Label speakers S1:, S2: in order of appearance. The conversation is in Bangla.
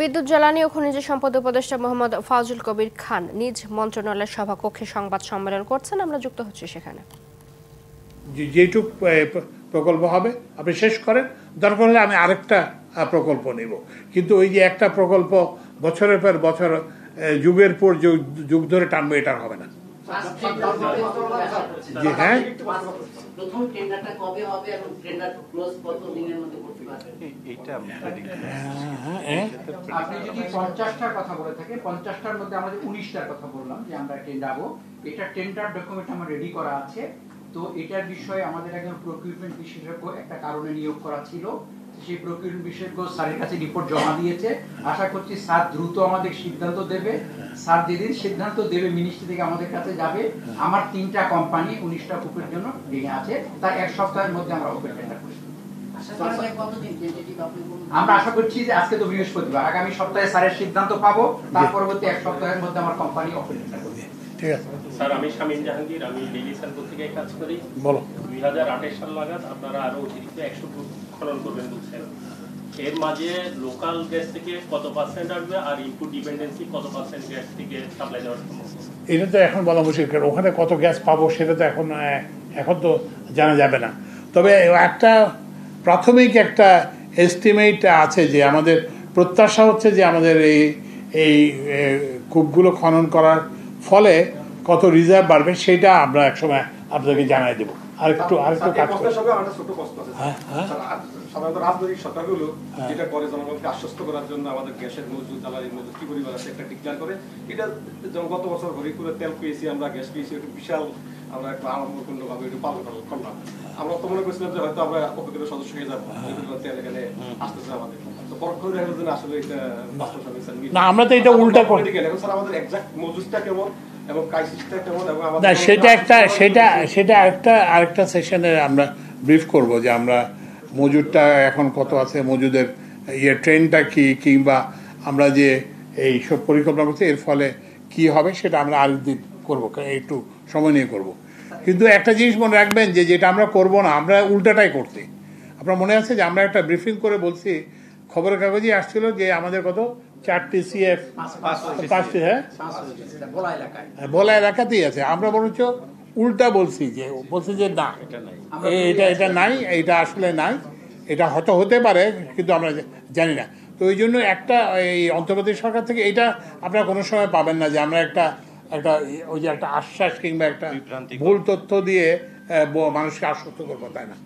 S1: বিদ্যুৎ, জ্বালানি ও খনিজ সম্পদ উপদেষ্টা মোহাম্মদ ফাজুল কবির খান নিজ মন্ত্রণালয়ের সভাকক্ষে সংবাদ সম্মেলন করছেন। আমরা যুক্ত হচ্ছি সেখানে।
S2: যেটুক প্রকল্প হবে আপনি শেষ করেন, দরকার হলে আমি আরেকটা প্রকল্প নেব, কিন্তু ওই যে একটা প্রকল্প বছরের পর বছর যুগের পর যুগ ধরে টানবে, এটা হবে না। জি হ্যাঁ,
S3: প্রথম টেন্ডারটা কবে হবে এবং টেন্ডার ক্লোজ কত দিনের মধ্যে করতে পারবেন?
S4: এইটা
S5: আপনি যদি 50টার কথা বলে থাকে, 50টার মধ্যে আমাদের 19টার কথা বললাম যে আমরা টেন্ডারবো। এটা টেন্ডার ডকুমেন্ট আমার রেডি করা আছে। তো এটার বিষয়ে আমাদের একজন প্রকিউরমেন্ট বিশেষজ্ঞ একটা কারণে নিয়োগ করা ছিল, সেই প্রকিউরমেন্ট বিশেষজ্ঞ স্যারের কাছে রিপোর্ট জমা দিয়েছে। আশা করছি স্যার দ্রুত আমাদের সিদ্ধান্ত দেবে। স্যার যেদিন সিদ্ধান্ত দেবে মিনিস্ট্রি থেকে আমাদের কাছে যাবে। আমার 3টা কোম্পানি 19টা কূপের জন্য রেডি আছে, তার এক সপ্তাহের মধ্যে আমরা ওপেন টেন্ডার করি। আমরা আশা করছি যে আজকে তো বৃহস্পতিবার, আগামী সপ্তাহে স্যারের সিদ্ধান্ত পাবো, তার পরবর্তী এক সপ্তাহের মধ্যে আমার কোম্পানি ওপেন টেন্ডার করবে।
S2: ঠিক আছে
S6: স্যার, আমি শামীম জাহাঙ্গীর, আমি ডেইলি সান পত্রিকায় কাজ করি।
S2: বলো।
S6: 2028 সাল নাগাদ আপনারা আরো অতিরিক্ত 100 ফুট খনন করবেন বলছেন। এর মাঝে লোকাল গ্যাস থেকে কত পার্সেন্ট আসবে আর ইনপুট ডিপেন্ডেন্সি কত পার্সেন্ট গ্যাস থেকে সাপ্লাই দেওয়ার সম্ভব?
S2: এটা তো এখন বলা মুশকিল, কারণ ওখানে কত গ্যাস পাবো সেটা তো এখন তো জানা যাবে না। তবে একটা প্রাথমিক একটা এস্টিমেট আছে যে আমাদের প্রত্যাশা হচ্ছে যে আমাদের এই কূপগুলো খনন করার ফলে কত রিজার্ভ বাড়বে সেটা আমরা একসময় আপনাদেরকে জানাই দেবো। আরেকটু কাজ করতে
S7: সাধারণত রাজনৈতিক সরকারগুলো যেটা করে জনগণকে আশ্বস্ত করার জন্য আমাদের গ্যাসের মজুদ, জ্বালানির মজুদ কি পরিমাণ আছে একটা ডিক্লেয়ার করে। এটা যেমন গত বছর হরিপুরে তেল পেয়েছি আমরা, গ্যাস পেয়েছি, একটা বিশাল আমরা একটা আনন্দপূর্ণভাবে এটা পালন করলাম। আমরা তো মনে করছিলাম যে হয়তো আমরা উপকূলের সদস্য হয়ে যাবো, তেল এখানে আসতেছে আমাদের। তো পরক্ষণে দেখা যাচ্ছে আসলে এটা
S2: না, আমরা তো এটা উল্টা করি।
S7: এখন স্যার আমাদের এক্সাক্ট মজুদটা কেমন এবং ক্রাইসিসটা কেমন এবং
S2: না, সেটা আরেকটা সেশনে আমরা ব্রিফ করব যে আমরা মজুদটা এখন কত আছে, মজুদের ট্রেনটা কি, কিংবা আমরা যে এই সব পরিকল্পনা করছি এর ফলে কি হবে সেটা আমরা আরেকদিন করবো, একটু সময় নিয়ে করব। কিন্তু একটা জিনিস মনে রাখবেন যে যেটা আমরা করব না, আমরা উল্টাটাই করছি। আপনার মনে আছে যে আমরা একটা ব্রিফিং করে বলছি, খবরের কাগজে আসছিল যে আমাদের কত 4টি CF 5টি ভোলা এলাকাতেই আছে। আমরা বরঞ্চ উল্টা বলছি যে না, এটা নাই, এটা আসলে নাই, এটা হয়তো হতে পারে কিন্তু আমরা জানি না। তো ওই জন্য একটা এই অন্তর্বর্তী সরকার থেকে এটা আপনারা কোনো সময় পাবেন না যে আমরা একটা ওই যে একটা আশ্বাস কিংবা একটা ভুল তথ্য দিয়ে মানুষকে আশ্বস্ত করবো, তাই না।